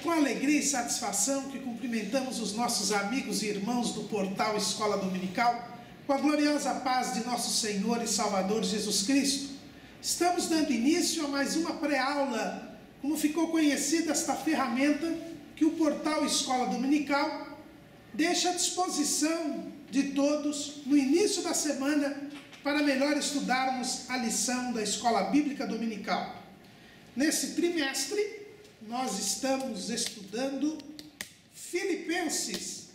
Com alegria e satisfação que cumprimentamos os nossos amigos e irmãos do portal Escola Dominical, com a gloriosa paz de nosso Senhor e Salvador Jesus Cristo. Estamos dando início a mais uma pré-aula, como ficou conhecida esta ferramenta que o portal Escola Dominical deixa à disposição de todos no início da semana para melhor estudarmos a lição da Escola Bíblica Dominical. Nesse trimestre, nós estamos estudando Filipenses,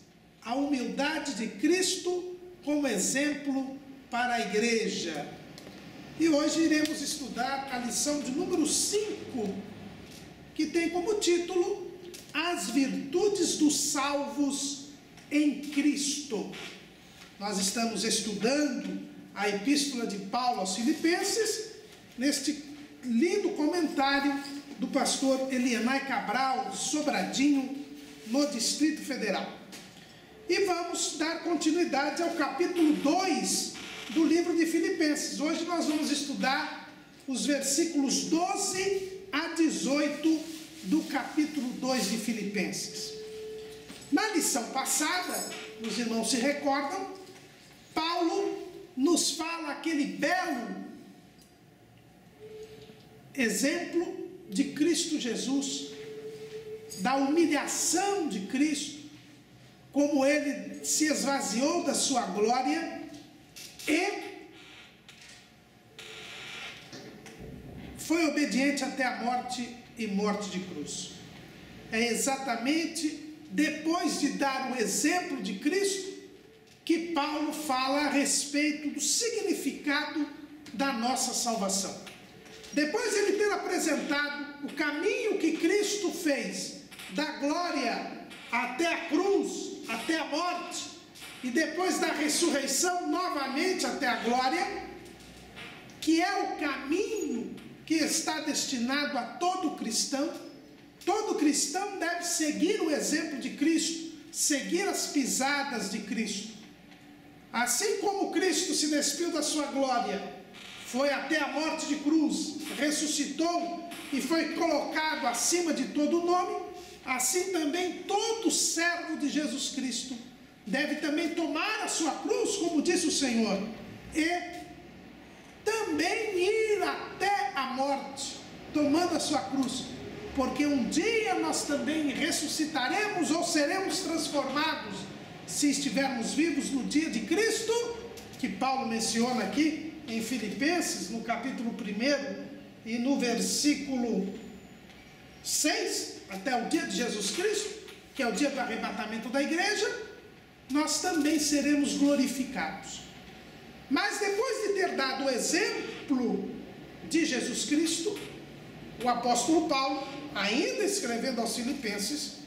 a humildade de Cristo como exemplo para a igreja. E hoje iremos estudar a lição de número 5, que tem como título As Virtudes dos Salvos em Cristo. Nós estamos estudando a Epístola de Paulo aos Filipenses, neste lindo comentário do pastor Elianai Cabral, Sobradinho, no Distrito Federal. E vamos dar continuidade ao capítulo 2 do livro de Filipenses. Hoje nós vamos estudar os versículos 12 a 18 do capítulo 2 de Filipenses. Na lição passada, os irmãos se recordam, Paulo nos fala aquele belo exemplo de Cristo Jesus, da humilhação de Cristo, como ele se esvaziou da sua glória e foi obediente até a morte e morte de cruz. É exatamente depois de dar o exemplo de Cristo que Paulo fala a respeito do significado da nossa salvação. Depois de ele ter apresentado o caminho que Cristo fez, da glória até a cruz, até a morte, e depois da ressurreição novamente até a glória, que é o caminho que está destinado a todo cristão deve seguir o exemplo de Cristo, seguir as pisadas de Cristo. Assim como Cristo se despiu da sua glória, foi até a morte de cruz, ressuscitou e foi colocado acima de todo nome, assim também todo servo de Jesus Cristo deve também tomar a sua cruz, como disse o Senhor, e também ir até a morte, tomando a sua cruz, porque um dia nós também ressuscitaremos ou seremos transformados, se estivermos vivos no dia de Cristo, que Paulo menciona aqui, em Filipenses, no capítulo 1 e no versículo 6, até o dia de Jesus Cristo, que é o dia do arrebatamento da igreja, nós também seremos glorificados. Mas depois de ter dado o exemplo de Jesus Cristo, o apóstolo Paulo, ainda escrevendo aos Filipenses,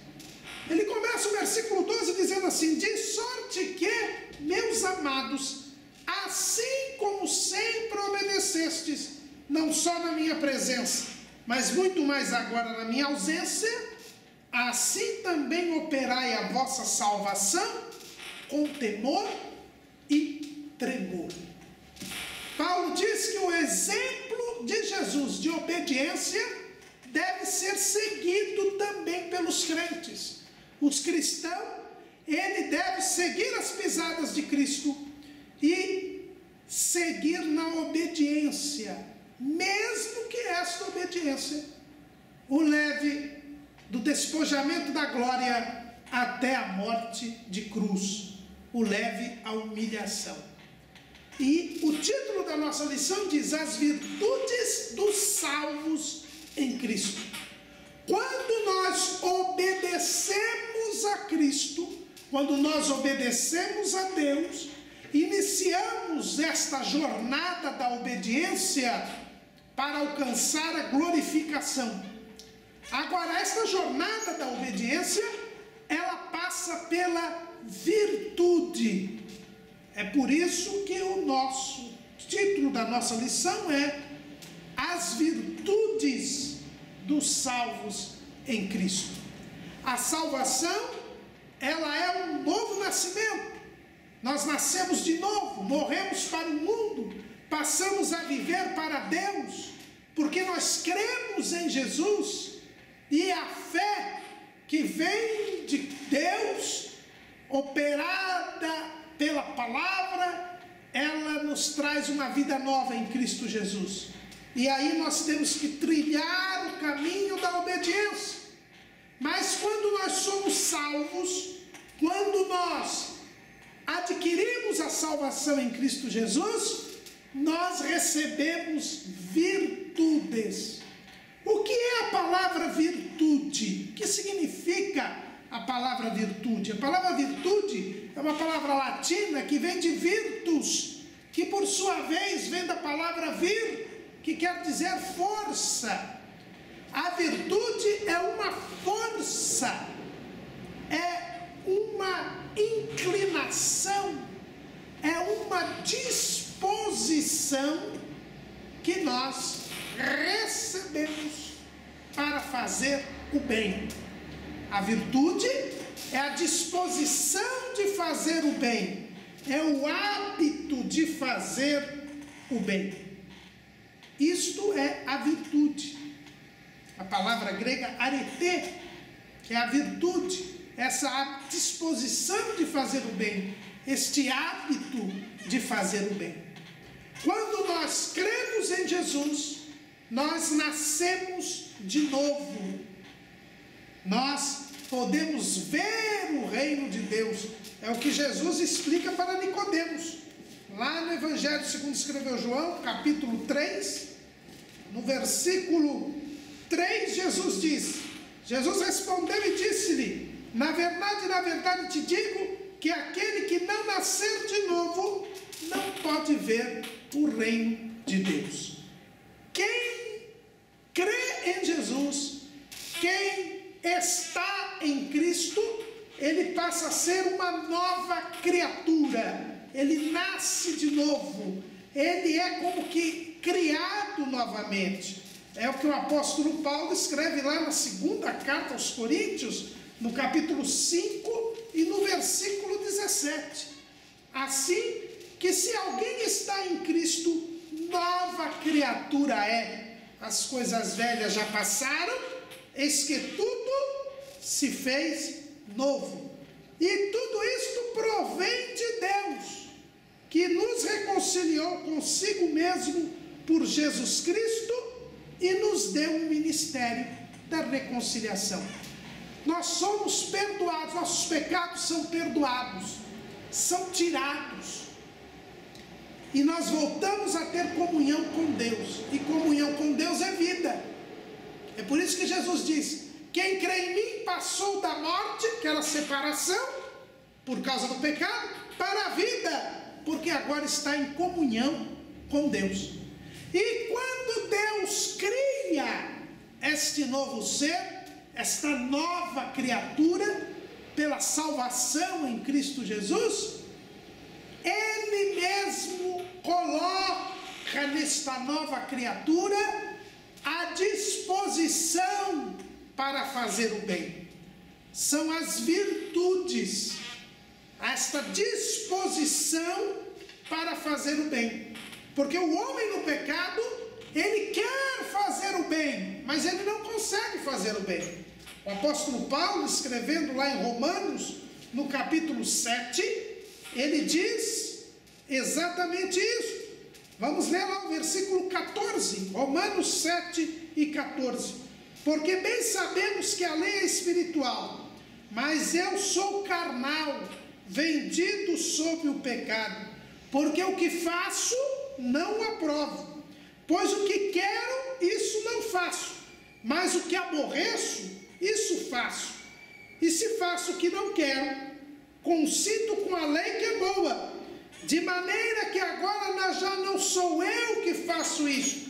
ele começa o versículo 12 dizendo assim: de sorte que, meus amados, assim como sempre obedecestes, não só na minha presença, mas muito mais agora na minha ausência, assim também operai a vossa salvação com temor e tremor. Paulo diz que o exemplo de Jesus de obediência deve ser seguido também pelos crentes. Os cristãos, ele deve seguir as pisadas de Cristo e seguir na obediência, mesmo que esta obediência o leve do despojamento da glória até a morte de cruz, o leve à humilhação. E o título da nossa lição diz: as virtudes dos salvos em Cristo. Quando nós obedecemos quando nós obedecemos a Deus, iniciamos esta jornada da obediência para alcançar a glorificação. Agora, esta jornada da obediência, ela passa pela virtude. É por isso que o título da nossa lição é As Virtudes dos Salvos em Cristo. A salvação, ela é um novo nascimento. Nós nascemos de novo, morremos para o mundo, passamos a viver para Deus, porque nós cremos em Jesus, e a fé que vem de Deus, operada pela palavra, ela nos traz uma vida nova em Cristo Jesus. E aí nós temos que trilhar o caminho da obediência. Mas quando nós somos salvos, quando nós adquirimos a salvação em Cristo Jesus, nós recebemos virtudes. O que é a palavra virtude? O que significa a palavra virtude? A palavra virtude é uma palavra latina que vem de virtus, que por sua vez vem da palavra vir, que quer dizer força. A virtude é uma força, é uma inclinação, é uma disposição que nós recebemos para fazer o bem. A virtude é a disposição de fazer o bem, é o hábito de fazer o bem. Isto é a virtude. A palavra grega arete, que é a virtude, essa disposição de fazer o bem, este hábito de fazer o bem. Quando nós cremos em Jesus, nós nascemos de novo. Nós podemos ver o reino de Deus. É o que Jesus explica para Nicodemos. Lá no Evangelho segundo escreveu João, capítulo 3, no versículo 3, Jesus respondeu e disse-lhe: na verdade te digo, que aquele que não nascer de novo, não pode ver o reino de Deus. Quem crê em Jesus, quem está em Cristo, ele passa a ser uma nova criatura. Ele nasce de novo. Ele é como que criado novamente. É o que o apóstolo Paulo escreve lá na segunda carta aos Coríntios, no capítulo 5 e no versículo 17. Assim que se alguém está em Cristo, nova criatura é. As coisas velhas já passaram, eis que tudo se fez novo. E tudo isto provém de Deus, que nos reconciliou consigo mesmo por Jesus Cristo e nos deu um ministério da reconciliação. Nós somos perdoados, nossos pecados são perdoados, são tirados. E nós voltamos a ter comunhão com Deus. E comunhão com Deus é vida. É por isso que Jesus diz: quem crê em mim passou da morte, que era a separação, por causa do pecado, para a vida, porque agora está em comunhão com Deus. E quando Deus cria este novo ser, esta nova criatura, pela salvação em Cristo Jesus, Ele mesmo coloca nesta nova criatura a disposição para fazer o bem. São as virtudes, esta disposição para fazer o bem. Porque o homem no pecado, ele quer fazer o bem, mas ele não consegue fazer o bem. O apóstolo Paulo, escrevendo lá em Romanos, no capítulo 7, ele diz exatamente isso. Vamos ler lá o versículo 14, Romanos 7 e 14. Porque bem sabemos que a lei é espiritual, mas eu sou carnal, vendido sob o pecado. Porque o que faço, não aprovo. Pois o que quero, isso não faço. Mas o que aborreço, isso faço. E se faço o que não quero, concido com a lei que é boa, de maneira que agora já não sou eu que faço isso,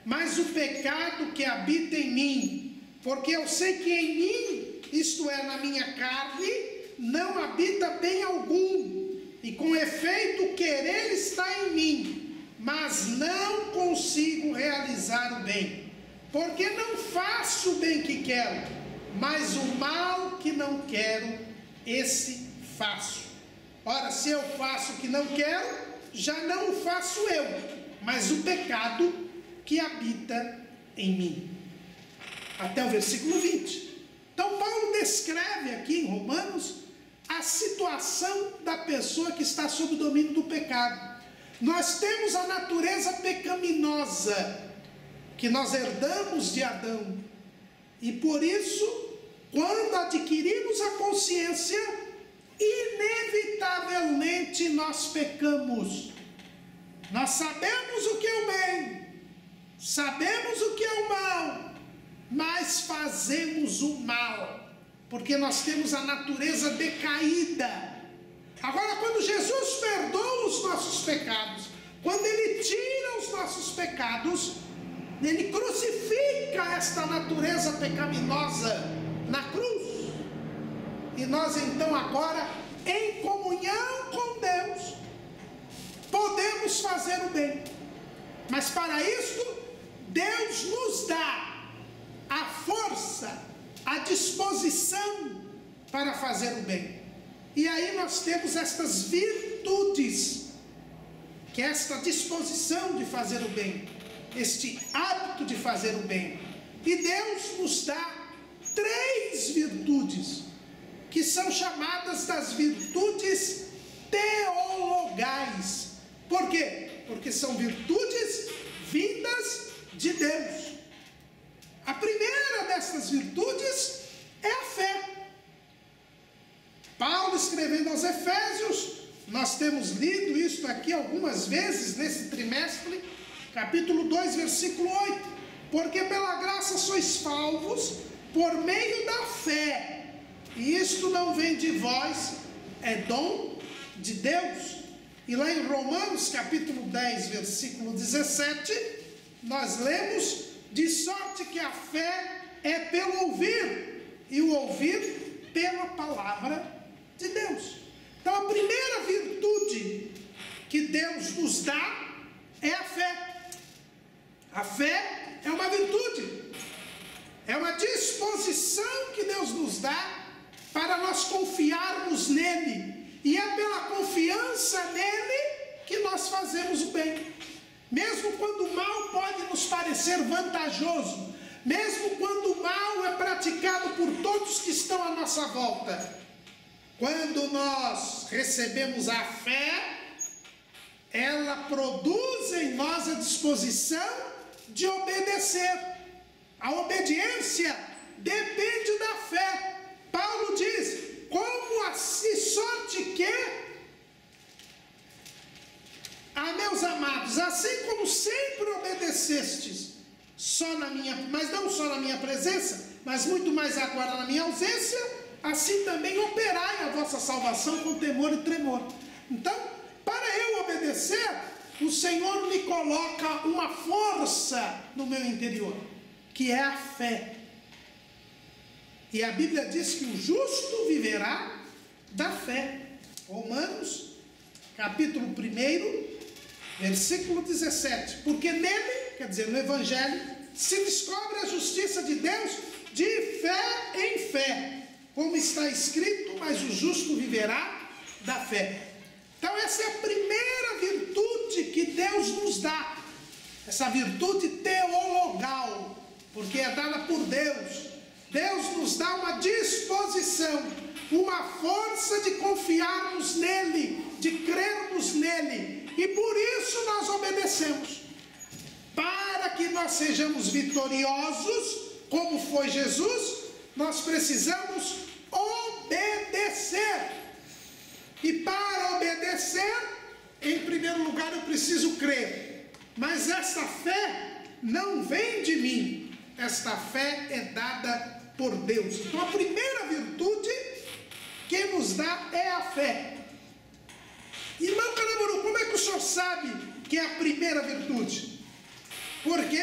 mas o pecado que habita em mim, porque eu sei que em mim, isto é, na minha carne, não habita bem algum, e com efeito o querer está em mim, mas não consigo realizar o bem, porque não faço o bem que quero, mas o mal que não quero, esse faço. Ora, se eu faço o que não quero, já não o faço eu, mas o pecado que habita em mim. Até o versículo 20. Então Paulo descreve aqui em Romanos a situação da pessoa que está sob o domínio do pecado. Nós temos a natureza pecaminosa que nós herdamos de Adão, e por isso, quando adquirimos a consciência, inevitavelmente nós pecamos. Nós sabemos o que é o bem, sabemos o que é o mal, mas fazemos o mal, porque nós temos a natureza decaída. Agora, quando Jesus perdoa os nossos pecados, quando Ele tira os nossos pecados, Ele crucifica esta natureza pecaminosa na cruz. E nós então agora, em comunhão com Deus, podemos fazer o bem. Mas para isso, Deus nos dá a força, a disposição para fazer o bem. E aí nós temos estas virtudes, que é esta disposição de fazer o bem, este hábito de fazer o bem. E Deus nos dá 3 virtudes, que são chamadas das virtudes teologais. Por quê? Porque são virtudes vindas de Deus. A primeira dessas virtudes é a fé. Paulo, escrevendo aos Efésios, nós temos lido isto aqui algumas vezes nesse trimestre, capítulo 2, versículo 8. Porque pela graça sois salvos por meio da fé. E isto não vem de vós, é dom de Deus. E lá em Romanos capítulo 10, versículo 17, nós lemos: de sorte que a fé é pelo ouvir, e o ouvir pela palavra de Deus. Então a primeira virtude que Deus nos dá é a fé. A fé é uma virtude, é uma disposição que Deus nos dá para nós confiarmos nele, e é pela confiança nele que nós fazemos o bem. Mesmo quando o mal pode nos parecer vantajoso, mesmo quando o mal é praticado por todos que estão à nossa volta, quando nós recebemos a fé, ela produz em nós a disposição de obedecer. A obediência depende da fé. Paulo diz: como assim, sorte que, meus amados, assim como sempre obedecestes, mas não só na minha presença, mas muito mais agora na minha ausência, assim também operai a vossa salvação com temor e tremor. Então, para eu obedecer, o Senhor me coloca uma força no meu interior, que é a fé. E a Bíblia diz que o justo viverá da fé. Romanos, capítulo 1, versículo 17. Porque nele, quer dizer, no Evangelho, se descobre a justiça de Deus de fé em fé. Como está escrito: mas o justo viverá da fé. Então essa é a primeira virtude que Deus nos dá. Essa virtude teologal, porque é dada por Deus. Deus nos dá uma disposição, uma força de confiarmos nele, de crermos nele, e por isso nós obedecemos. Para que nós sejamos vitoriosos, como foi Jesus, nós precisamos obedecer. E para obedecer, em primeiro lugar eu preciso crer. Mas essa fé não vem de mim, esta fé é dada por Deus. Então a primeira virtude que nos dá é a fé. Irmão Canamuru, como é que o senhor sabe que é a primeira virtude? Porque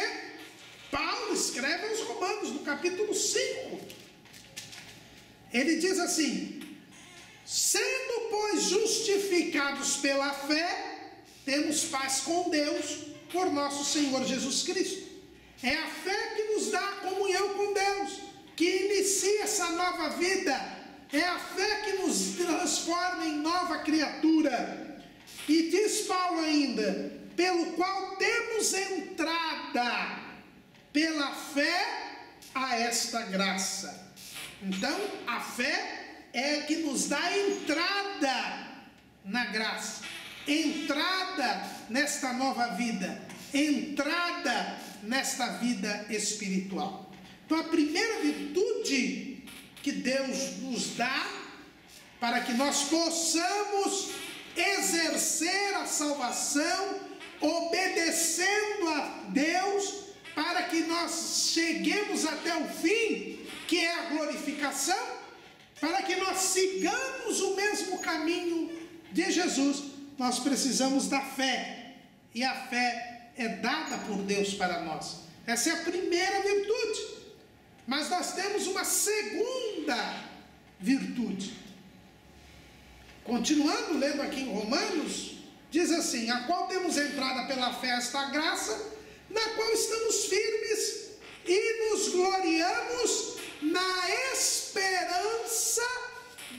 Paulo escreve aos Romanos, no capítulo 5. Ele diz assim: sendo, pois, justificados pela fé, temos paz com Deus por nosso Senhor Jesus Cristo. É a fé que nos dá a comunhão com Deus, que inicia essa nova vida. É a fé que nos transforma em nova criatura. E diz Paulo ainda: pelo qual temos entrada pela fé a esta graça. Então, a fé é que nos dá entrada na graça, entrada nesta nova vida, entrada nesta vida espiritual. Então, a primeira virtude que Deus nos dá para que nós possamos exercer a salvação, obedecendo a Deus, para que nós cheguemos até o fim, que é a glorificação, para que nós sigamos o mesmo caminho de Jesus, nós precisamos da fé, e a fé é dada por Deus para nós. Essa é a primeira virtude. Mas nós temos uma segunda virtude. Continuando, lendo aqui em Romanos, diz assim: a qual temos entrada pela fé a esta graça, na qual estamos firmes e nos gloriamos na esperança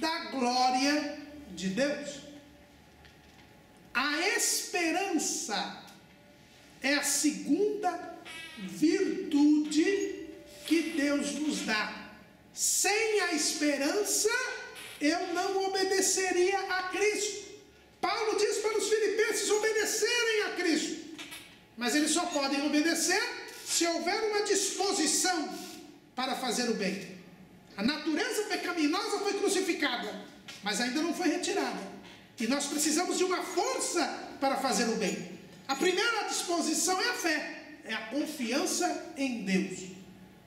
da glória de Deus. A esperança é a segunda virtude que Deus nos dá. Sem a esperança, eu não obedeceria a Cristo. Paulo diz para os filipenses obedecerem a Cristo, mas eles só podem obedecer se houver uma disposição para fazer o bem. A natureza pecaminosa foi crucificada, mas ainda não foi retirada, e nós precisamos de uma força para fazer o bem. A primeira disposição é a fé, é a confiança em Deus.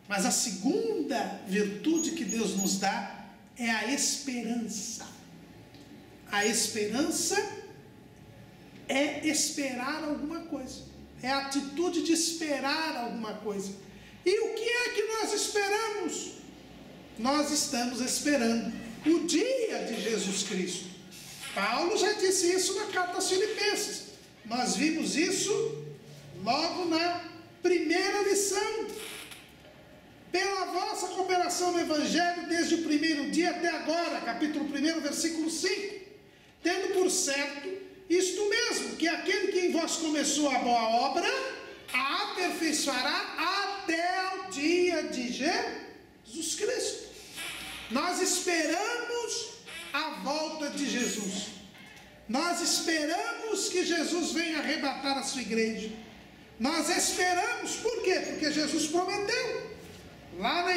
Mas a segunda virtude que Deus nos dá é a esperança. A esperança é esperar alguma coisa. É a atitude de esperar alguma coisa. E o que é que nós esperamos? Nós estamos esperando o dia de Jesus Cristo. Paulo já disse isso na carta aos Filipenses. Nós vimos isso logo na primeira lição. Pela vossa cooperação no Evangelho, desde o primeiro dia até agora, capítulo 1, versículo 5, tendo por certo isto mesmo, que aquele que em vós começou a boa obra, a aperfeiçoará até o dia de Jesus Cristo. Nós esperamos a volta de Jesus. Nós esperamos que Jesus venha arrebatar a sua igreja. Nós esperamos, por quê? Porque Jesus prometeu. Lá no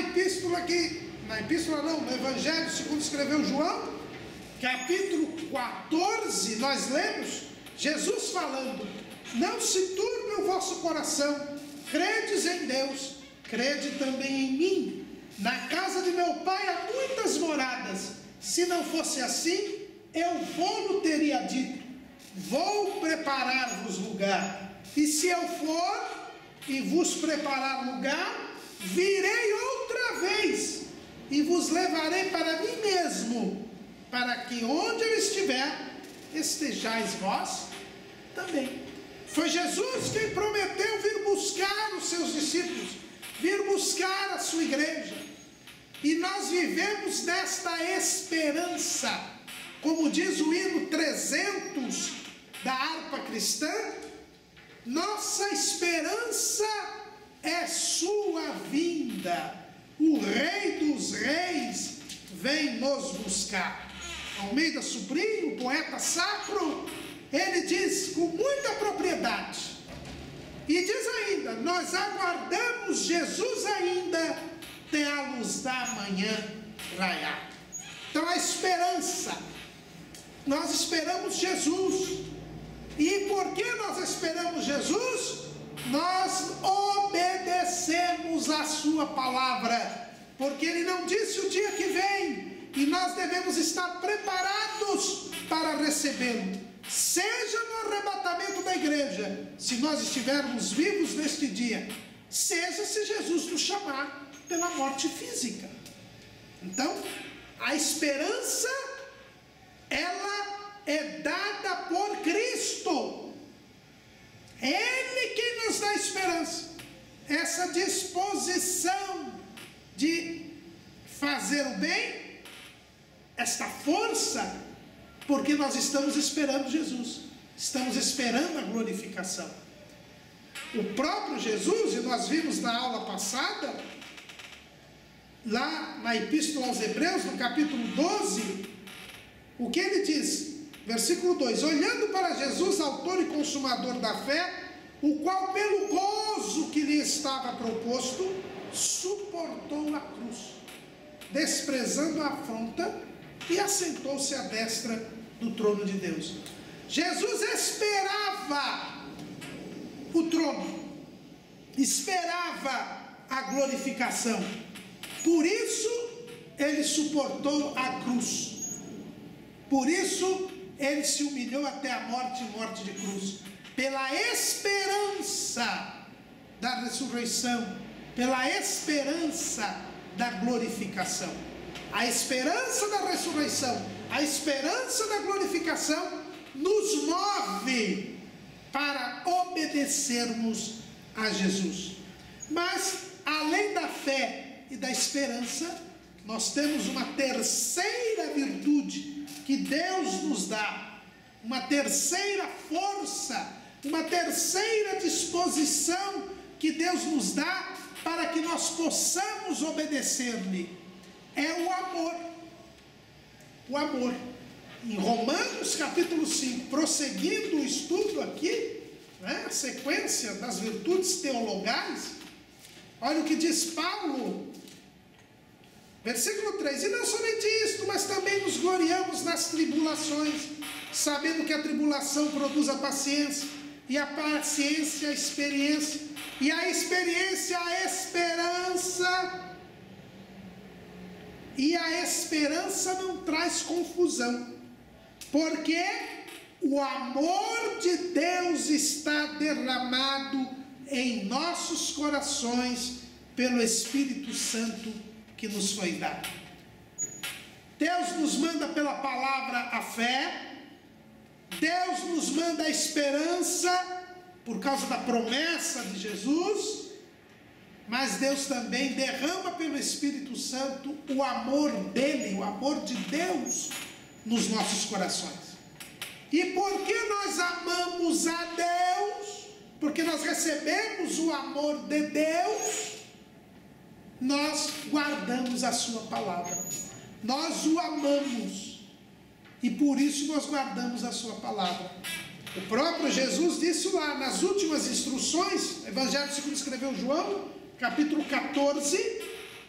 Evangelho segundo escreveu João, capítulo 14, nós lemos Jesus falando: não se turbe o vosso coração, credes em Deus, crede também em mim. Na casa de meu pai há muitas moradas, se não fosse assim, eu vou-lo teria dito, vou preparar-vos lugar, e se eu for e vos preparar lugar, virei outra vez e vos levarei para mim mesmo, para que onde eu estiver, estejais vós também. Foi Jesus quem prometeu vir buscar os seus discípulos, vir buscar a sua igreja. E nós vivemos nesta esperança, como diz o hino 300 da harpa cristã, nossa esperança é sua vinda, o Rei dos Reis vem nos buscar. Almeida Sobrinho, poeta sacro, ele diz com muita propriedade, e diz ainda: nós aguardamos Jesus ainda até a luz da manhã raiar. Então a esperança, nós esperamos Jesus. E por que nós esperamos Jesus? Nós obedecemos a sua palavra, porque ele não disse o dia que vem, e nós devemos estar estar preparados para recebê-lo, seja no arrebatamento da igreja, se nós estivermos vivos neste dia, seja se Jesus nos chamar pela morte física. Então, a esperança, ela é dada por Cristo. Ele quem nos dá esperança, essa disposição de fazer o bem, esta força, porque nós estamos esperando Jesus, estamos esperando a glorificação. O próprio Jesus, e nós vimos na aula passada, lá na Epístola aos Hebreus, no capítulo 12, o que ele diz? Versículo 2: olhando para Jesus, autor e consumador da fé, o qual pelo gozo que lhe estava proposto, suportou a cruz, desprezando a afronta, e assentou-se à destra do trono de Deus. Jesus esperava o trono, esperava a glorificação, por isso ele suportou a cruz, por isso ele se humilhou até a morte e morte de cruz, pela esperança da ressurreição, pela esperança da glorificação. A esperança da ressurreição, a esperança da glorificação nos move para obedecermos a Jesus. Mas, além da fé e da esperança, nós temos uma terceira virtude que Deus nos dá, uma terceira força, uma terceira disposição que Deus nos dá para que nós possamos obedecer-lhe. É o amor. O amor. Em Romanos capítulo 5, prosseguindo o estudo aqui, a sequência das virtudes teologais, olha o que diz Paulo, versículo 3: e não somente isto, mas também nos gloriamos nas tribulações, sabendo que a tribulação produz a paciência, e a paciência a experiência, e a experiência a esperança, e a esperança não traz confusão, porque o amor de Deus está derramado em nossos corações pelo Espírito Santo que nos foi dado. Deus nos manda pela palavra a fé, Deus nos manda a esperança por causa da promessa de Jesus, mas Deus também derrama pelo Espírito Santo o amor dele, o amor de Deus nos nossos corações. E porque nós amamos a Deus, porque nós recebemos o amor de Deus, nós guardamos a sua palavra, nós o amamos, e por isso nós guardamos a sua palavra. O próprio Jesus disse lá nas últimas instruções, Evangelho segundo escreveu João, capítulo 14,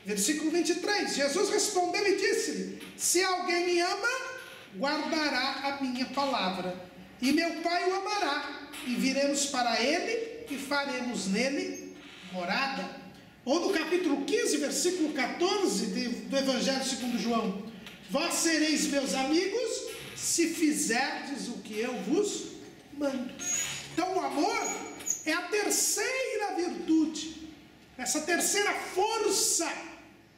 versículo 23, Jesus respondeu e disse-lhe: se alguém me ama, guardará a minha palavra, e meu Pai o amará, e viremos para ele, e faremos nele morada. Ou no capítulo 15, versículo 14 do Evangelho segundo João: vós sereis meus amigos, se fizerdes o que eu vos mando. Então o amor é a terceira virtude, essa terceira força,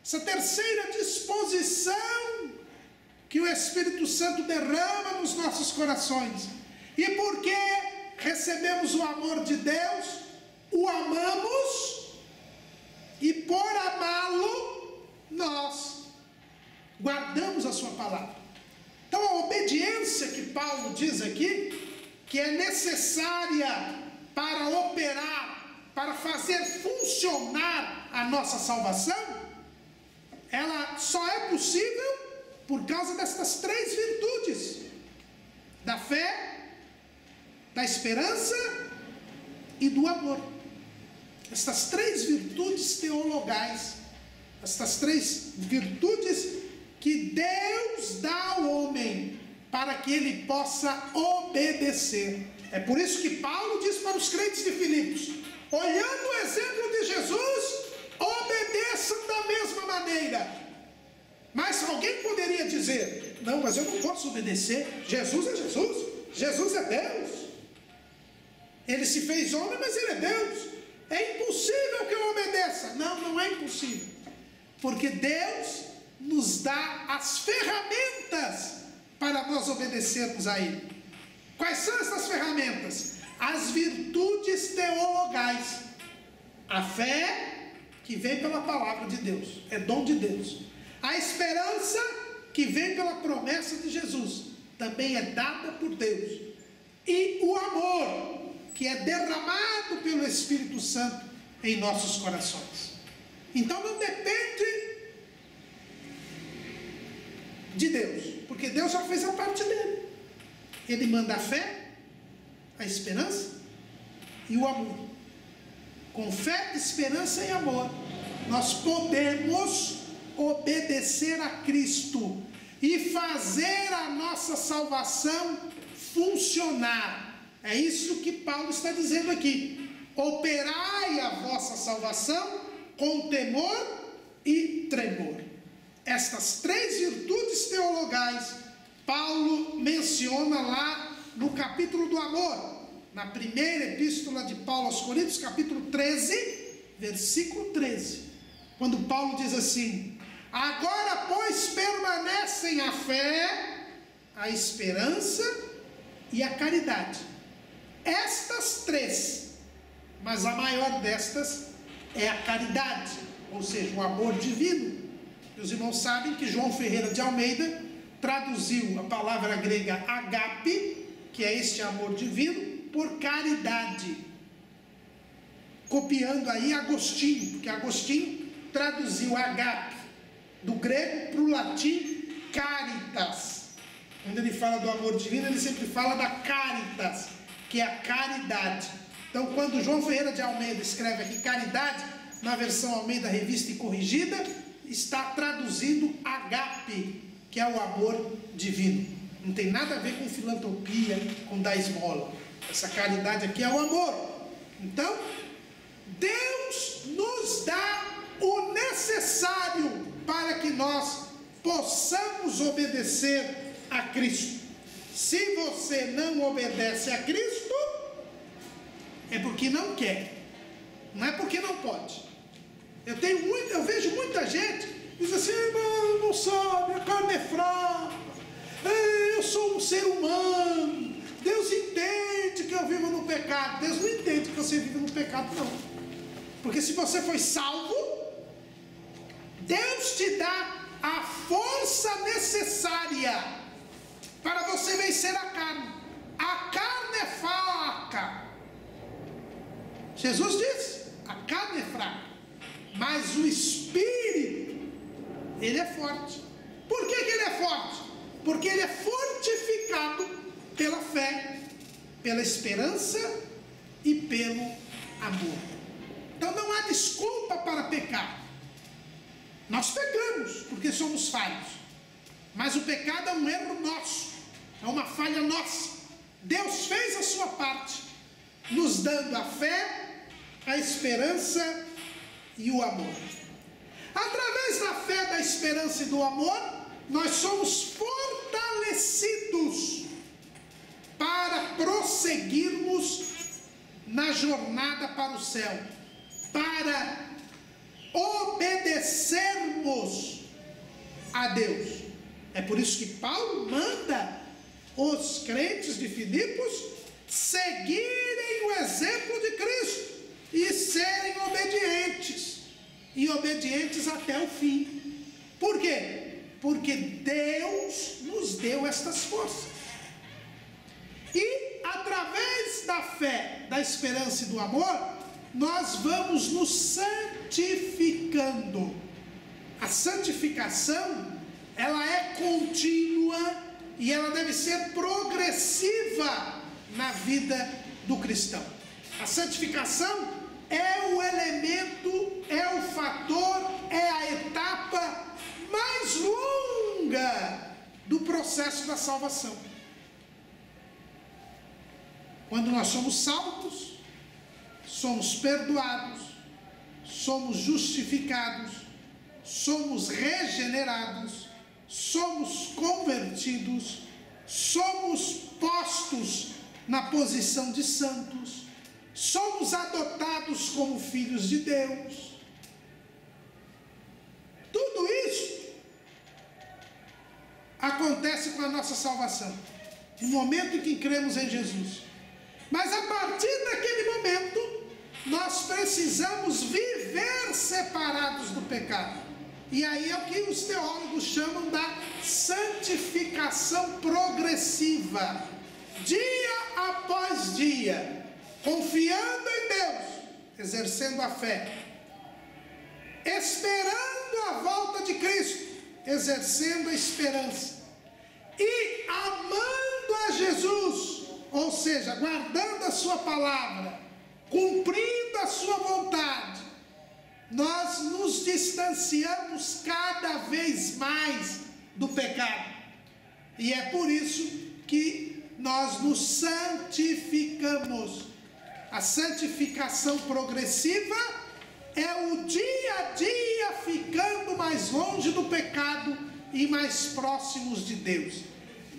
essa terceira disposição que o Espírito Santo derrama nos nossos corações. E porque recebemos o amor de Deus, o amamos, e por amá-lo, nós guardamos a sua palavra. Então a obediência que Paulo diz aqui, que é necessária para operar, para fazer funcionar a nossa salvação, ela só é possível por causa destas três virtudes: da fé, da esperança e do amor. Estas três virtudes teologais, estas três virtudes que Deus dá ao homem para que ele possa obedecer. É por isso que Paulo diz para os crentes de Filipos: olhando o exemplo de Jesus, obedeçam da mesma maneira. Mas alguém poderia dizer: Não, mas eu não posso obedecer. Jesus é Jesus. Jesus é Deus. Ele se fez homem, mas ele é Deus. É impossível que eu obedeça. Não, não é impossível. Porque Deus nos dá as ferramentas para nós obedecermos a Ele. Quais são essas ferramentas? As virtudes teologais. A fé que vem pela palavra de Deus, é dom de Deus. A esperança que vem pela promessa de Jesus, também é dada por Deus. E o amor, que é derramado pelo Espírito Santo em nossos corações. Então não depende de Deus, porque Deus já fez a parte dele. Ele manda a fé, a esperança e o amor. Com fé, esperança e amor, nós podemos obedecer a Cristo e fazer a nossa salvação funcionar. É isso que Paulo está dizendo aqui. Operai a vossa salvação com temor e tremor. Estas três virtudes teologais, Paulo menciona lá no capítulo do amor, na primeira epístola de Paulo aos Coríntios, capítulo 13, versículo 13. Quando Paulo diz assim: agora, pois, permanecem a fé, a esperança e a caridade. Estas três, mas a maior destas é a caridade, ou seja, o amor divino. Os irmãos sabem que João Ferreira de Almeida traduziu a palavra grega agape, que é este amor divino, por caridade, copiando aí Agostinho, porque Agostinho traduziu agape do grego para o latim caritas. Quando ele fala do amor divino, ele sempre fala da caritas, que é a caridade. Então, quando João Ferreira de Almeida escreve aqui caridade, na versão Almeida Revista e Corrigida, está traduzindo agape, que é o amor divino. Não tem nada a ver com filantropia, com dar esmola. Essa caridade aqui é o amor. Então, Deus nos dá o necessário para que nós possamos obedecer a Cristo. Se você não obedece a Cristo, é porque não quer, não é porque não pode. Eu vejo muita gente diz assim: irmão, não sabe, a carne é fraca, eu sou um ser humano, Deus entende que eu vivo no pecado. Deus não entende que você vive no pecado, não. Porque se você foi salvo, Deus te dá a força necessária para você vencer a carne. A carne é fraca. Jesus disse: a carne é fraca, mas o Espírito, ele é forte. Por que ele é forte? Porque ele é fortificado pela fé, pela esperança e pelo amor. Então não há desculpa para pecar. Nós pecamos porque somos falhos, mas o pecado é um erro nosso, é uma falha nossa. Deus fez a sua parte, nos dando a fé, a esperança e o amor. Através da fé, da esperança e do amor, nós somos fortalecidos para prosseguirmos na jornada para o céu, para obedecermos a Deus. É por isso que Paulo manda os crentes de Filipos seguirem o exemplo de Cristo e serem obedientes, e obedientes até o fim. Por quê? Porque Deus nos deu estas forças. E através da fé, da esperança e do amor, nós vamos nos santificando. A santificação, ela é contínua e ela deve ser progressiva na vida do cristão. A santificação é o elemento, é o fator, é a etapa mais longa do processo da salvação. Quando nós somos salvos, somos perdoados, somos justificados, somos regenerados, somos convertidos, somos postos na posição de santos, somos adotados como filhos de Deus. Tudo isso acontece com a nossa salvação, no momento em que cremos em Jesus. Mas a partir daquele momento, nós precisamos viver separados do pecado. E aí é o que os teólogos chamam da santificação progressiva. Dia após dia, confiando em Deus, exercendo a fé, esperando a volta de Cristo, exercendo a esperança, e amando a Jesus, ou seja, guardando a sua palavra, cumprindo a sua vontade, nós nos distanciamos cada vez mais do pecado. E é por isso que nós nos santificamos. A santificação progressiva é o dia a dia ficando mais longe do pecado e mais próximos de Deus.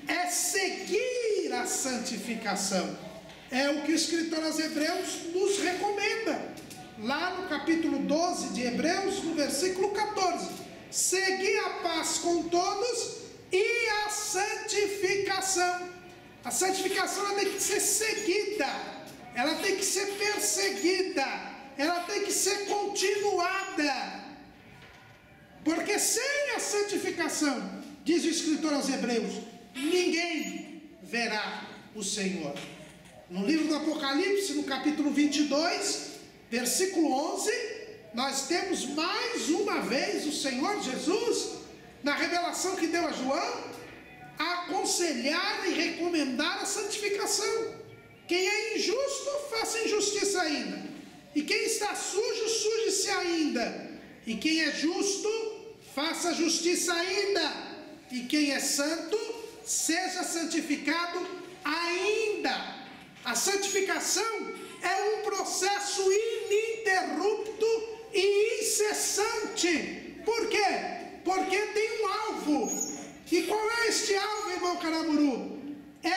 É seguir a santificação. É o que o escritor aos Hebreus nos recomenda. Lá no capítulo 12 de Hebreus, no versículo 14. Seguir a paz com todos e a santificação. A santificação ela tem que ser seguida, ela tem que ser perseguida, ela tem que ser continuada. Porque sem a santificação, diz o escritor aos Hebreus, ninguém verá o Senhor. No livro do Apocalipse, no capítulo 22, versículo 11, nós temos mais uma vez o Senhor Jesus, na revelação que deu a João, a aconselhar e recomendar a santificação. Quem é injusto, faça injustiça ainda. E quem está sujo, suje-se ainda. E quem é justo, faça justiça ainda. E quem é santo, seja santificado ainda. A santificação é um processo ininterrupto e incessante. Por quê? Porque tem um alvo. E qual é este alvo, irmão Caramuru? É,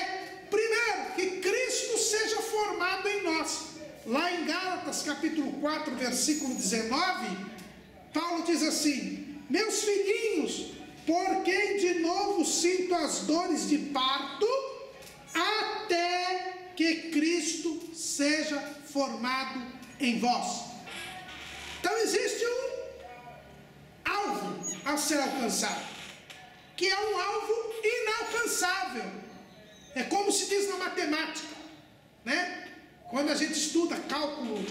primeiro, que Cristo seja formado em nós. Lá em Gálatas, capítulo 4, versículo 19, Paulo diz assim: meus filhinhos, por quem de novo sinto as dores de parto, até que Cristo seja formado em vós. Então existe um alvo a ser alcançado, que é um alvo inalcançável. É como se diz na matemática, né? Quando a gente estuda cálculo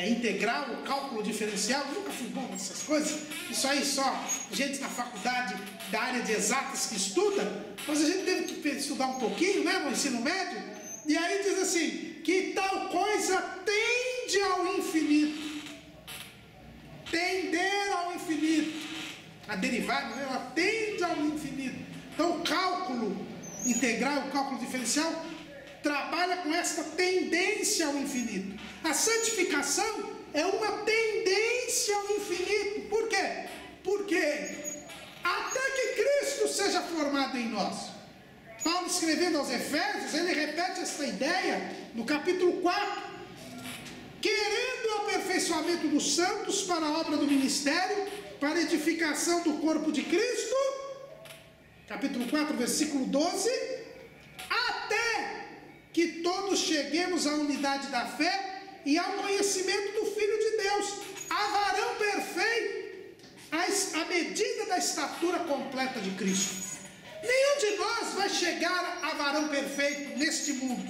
integral, cálculo diferencial, eu nunca fui bom nessas coisas, isso aí só gente na faculdade da área de exatas que estuda, mas a gente teve que estudar um pouquinho, né, no ensino médio, e aí diz assim, que tal coisa tende ao infinito, tender ao infinito, a derivada, né, ela tende ao infinito. Então o cálculo integral, o cálculo diferencial, trabalha com esta tendência ao infinito. A santificação é uma tendência ao infinito. Por quê? Porque até que Cristo seja formado em nós. Paulo, escrevendo aos Efésios, ele repete esta ideia no capítulo 4. Querendo o aperfeiçoamento dos santos para a obra do ministério, para a edificação do corpo de Cristo, capítulo 4, versículo 12, até que todos cheguemos à unidade da fé e ao conhecimento do Filho de Deus, a varão perfeito, à medida da estatura completa de Cristo. Nenhum de nós vai chegar a varão perfeito neste mundo.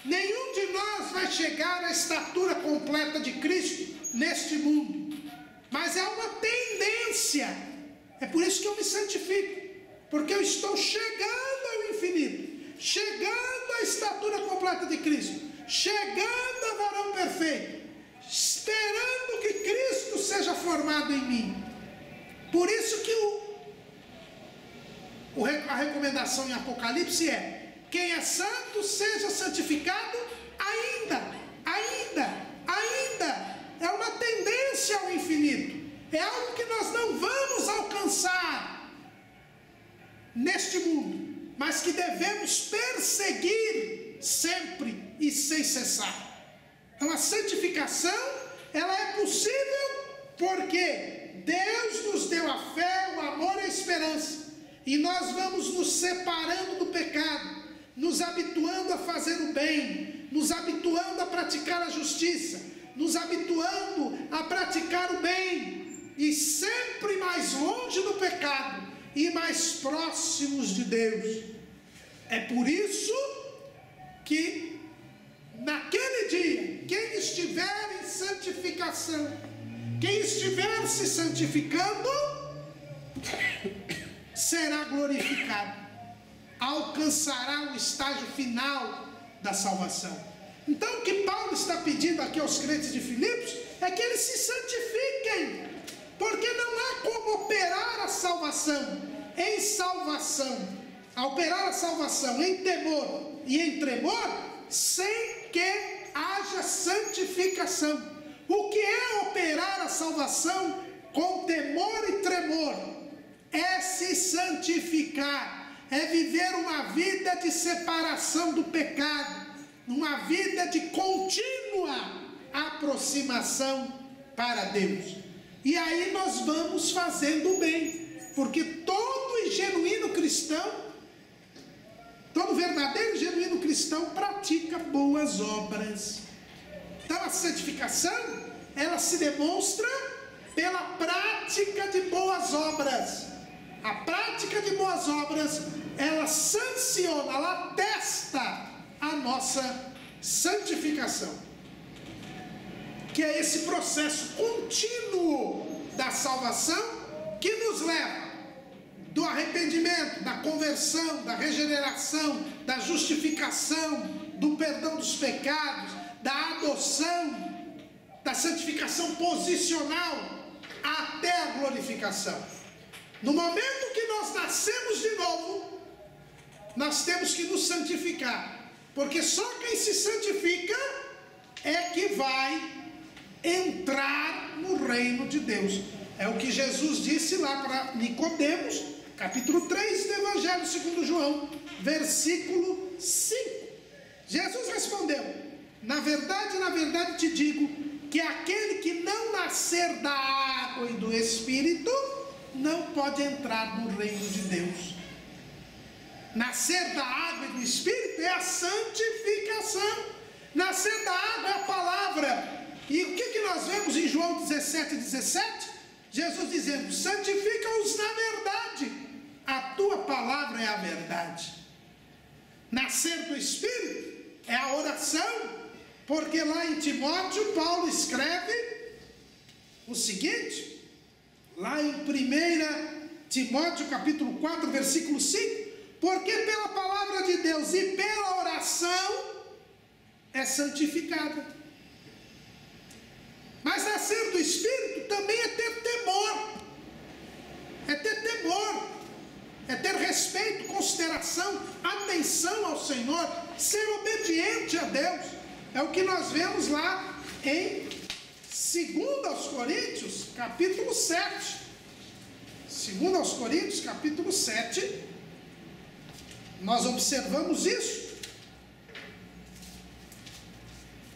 Nenhum de nós vai chegar à estatura completa de Cristo neste mundo. Mas é uma tendência. É por isso que eu me santifico. Porque eu estou chegando ao infinito, chegando à estatura completa de Cristo, chegando a varão perfeito, esperando que Cristo seja formado em mim. Por isso que a recomendação em Apocalipse é: quem é santo seja santificado ainda. É uma tendência ao infinito, é algo que nós não vamos alcançar. neste mundo, mas que devemos perseguir sempre e sem cessar. Então a santificação, ela é possível porque Deus nos deu a fé, o amor e a esperança, e nós vamos nos separando do pecado, nos habituando a fazer o bem, nos habituando a praticar a justiça, nos habituando a praticar o bem, e sempre mais longe do pecado e mais próximos de Deus. É por isso que naquele dia, quem estiver em santificação, quem estiver se santificando, será glorificado, alcançará o estágio final da salvação. Então o que Paulo está pedindo aqui aos crentes de Filipos é que eles se santifiquem, porque não há como operar a salvação em salvação, a operar a salvação em temor e em tremor, sem que haja santificação. O que é operar a salvação com temor e tremor? É se santificar, é viver uma vida de separação do pecado, uma vida de contínua aproximação para Deus. E aí nós vamos fazendo o bem, porque todo e genuíno cristão, todo verdadeiro e genuíno cristão pratica boas obras. Então a santificação, ela se demonstra pela prática de boas obras. A prática de boas obras, ela sanciona, ela atesta a nossa santificação, que é esse processo contínuo da salvação que nos leva do arrependimento, da conversão, da regeneração, da justificação, do perdão dos pecados, da adoção, da santificação posicional até a glorificação. No momento que nós nascemos de novo, nós temos que nos santificar, porque só quem se santifica é que vai entrar no reino de Deus. É o que Jesus disse lá para Nicodemos, capítulo 3 do Evangelho segundo João, versículo 5. Jesus respondeu: na verdade te digo, que aquele que não nascer da água e do Espírito, não pode entrar no reino de Deus. Nascer da água e do Espírito é a santificação. Nascer da água é a palavra. E o que nós vemos em João 17:17? Jesus dizendo: santifica-os na verdade, a tua palavra é a verdade. Nascer do Espírito é a oração, porque lá em Timóteo, Paulo escreve o seguinte, lá em 1 Timóteo capítulo 4, versículo 5, porque pela palavra de Deus e pela oração é santificada. Mas nascer do Espírito também é ter temor, é ter respeito, consideração, atenção ao Senhor, ser obediente a Deus. É o que nós vemos lá em 2 Coríntios, capítulo 7. 2 Coríntios, capítulo 7, nós observamos isso.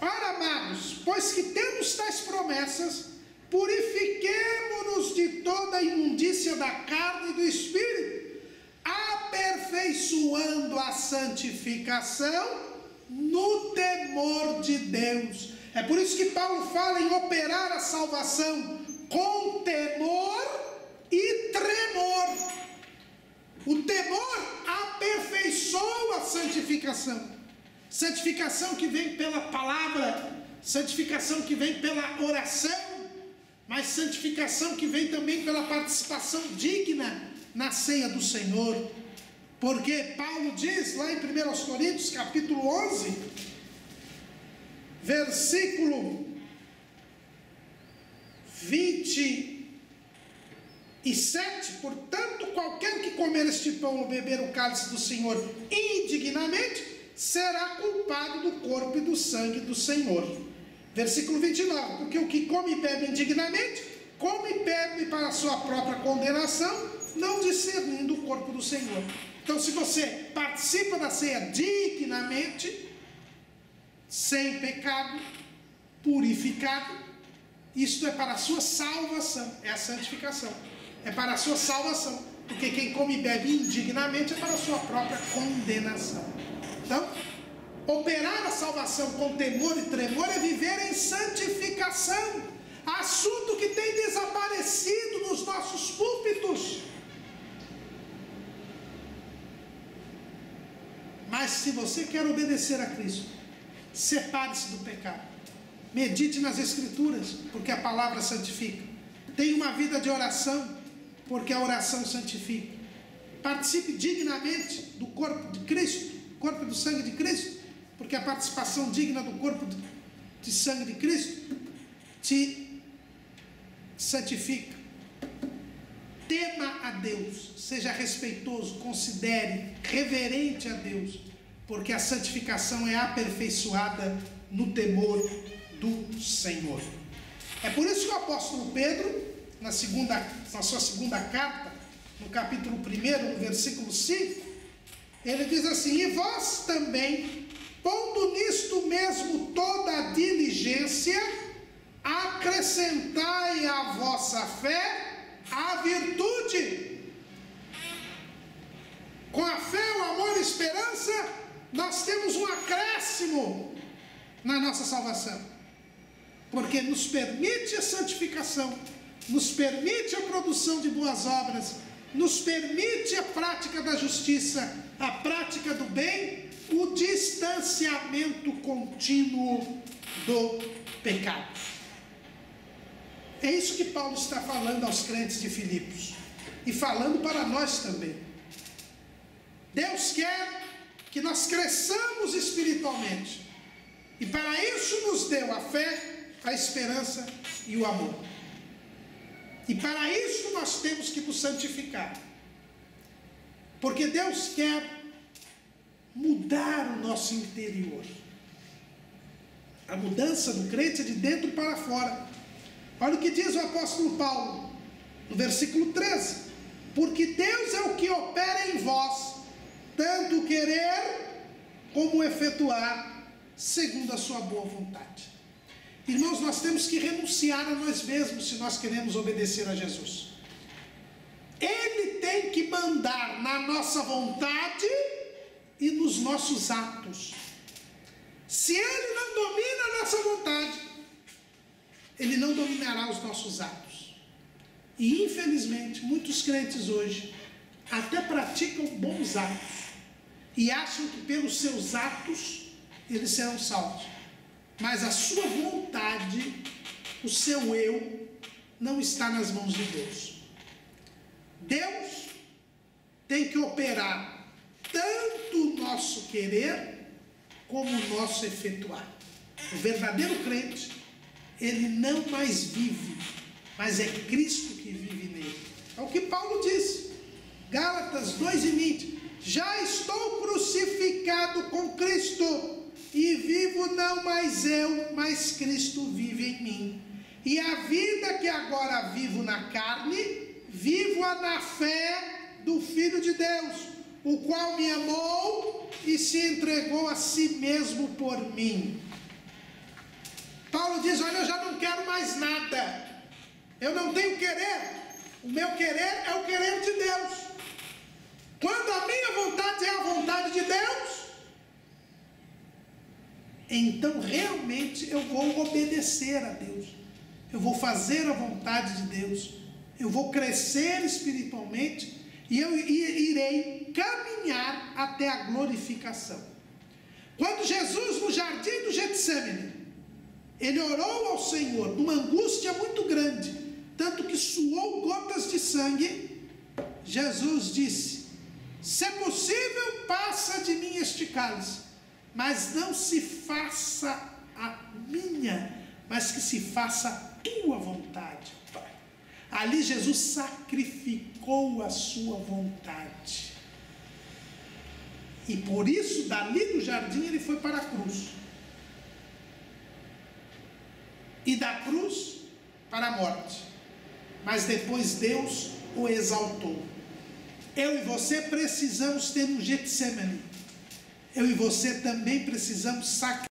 Ora, amados, pois que temos tais promessas, purifiquemo-nos de toda a imundícia da carne e do Espírito, aperfeiçoando a santificação no temor de Deus. É por isso que Paulo fala em operar a salvação com temor e tremor. O temor aperfeiçoa a santificação. Santificação que vem pela palavra, santificação que vem pela oração, mas santificação que vem também pela participação digna na ceia do Senhor. Porque Paulo diz lá em 1 Coríntios capítulo 11, versículo 27, portanto qualquer que comer este pão ou beber o cálice do Senhor indignamente, será culpado do corpo e do sangue do Senhor. Versículo 29, porque o que come e bebe indignamente, come e bebe para a sua própria condenação, não discernindo o corpo corpo do Senhor. Então, se você participa da ceia dignamente, sem pecado, purificado, isto é para a sua salvação, é a santificação, é para a sua salvação, porque quem come e bebe indignamente é para a sua própria condenação. Então, operar a salvação com temor e tremor é viver em santificação, assunto que tem desaparecido nos nossos púlpitos. Mas se você quer obedecer a Cristo, separe-se do pecado, medite nas Escrituras, porque a palavra santifica, tenha uma vida de oração, porque a oração santifica, participe dignamente do corpo de Cristo, corpo do sangue de Cristo, porque a participação digna do corpo de sangue de Cristo te santifica. Tema a Deus, seja respeitoso, considere, reverente a Deus, porque a santificação é aperfeiçoada no temor do Senhor. É por isso que o apóstolo Pedro, na sua segunda carta, no capítulo 1, no versículo 5, ele diz assim: e vós também, pondo nisto mesmo toda a diligência, acrescentai à vossa fé a virtude. Com a fé, o amor e a esperança, nós temos um acréscimo na nossa salvação, porque nos permite a santificação, nos permite a produção de boas obras, nos permite a prática da justiça, a prática do bem, o distanciamento contínuo do pecado. É isso que Paulo está falando aos crentes de Filipos, e falando para nós também. Deus quer que nós cresçamos espiritualmente, e para isso nos deu a fé, a esperança e o amor. E para isso nós temos que nos santificar, porque Deus quer mudar o nosso interior. A mudança do crente é de dentro para fora. Olha o que diz o apóstolo Paulo, no versículo 13: porque Deus é o que opera em vós, tanto querer como efetuar, segundo a sua boa vontade. Irmãos, nós temos que renunciar a nós mesmos se nós queremos obedecer a Jesus. Ele tem que mandar na nossa vontade e nos nossos atos. Se Ele não domina a nossa vontade, Ele não dominará os nossos atos. E infelizmente, muitos crentes hoje até praticam bons atos e acham que pelos seus atos eles serão salvos. Mas a sua vontade, o seu eu, não está nas mãos de Deus. Deus tem que operar tanto o nosso querer como o nosso efetuar. O verdadeiro crente, ele não mais vive, mas é Cristo que vive nele. É o que Paulo disse, Gálatas 2:20: já estou crucificado com Cristo, e vivo não mais eu, mas Cristo vive em mim. E a vida que agora vivo na carne, vivo-a na fé do Filho de Deus, o qual me amou e se entregou a si mesmo por mim. Paulo diz: olha, eu já não quero mais nada, eu não tenho querer, o meu querer é o querer de Deus. Quando a minha vontade é a vontade de Deus, então realmente eu vou obedecer a Deus, eu vou fazer a vontade de Deus, eu vou crescer espiritualmente e eu irei caminhar até a glorificação. Quando Jesus, no jardim do Getsêmani, ele orou ao Senhor numa angústia muito grande, tanto que suou gotas de sangue, Jesus disse: se é possível, passa de mim este cálice, mas não se faça a minha, mas que se faça a tua vontade, Pai. Ali Jesus sacrificou a sua vontade, e por isso dali do jardim ele foi para a cruz, e da cruz para a morte, mas depois Deus o exaltou. Eu e você precisamos ter um Getsemane. Eu e você também precisamos sacrificar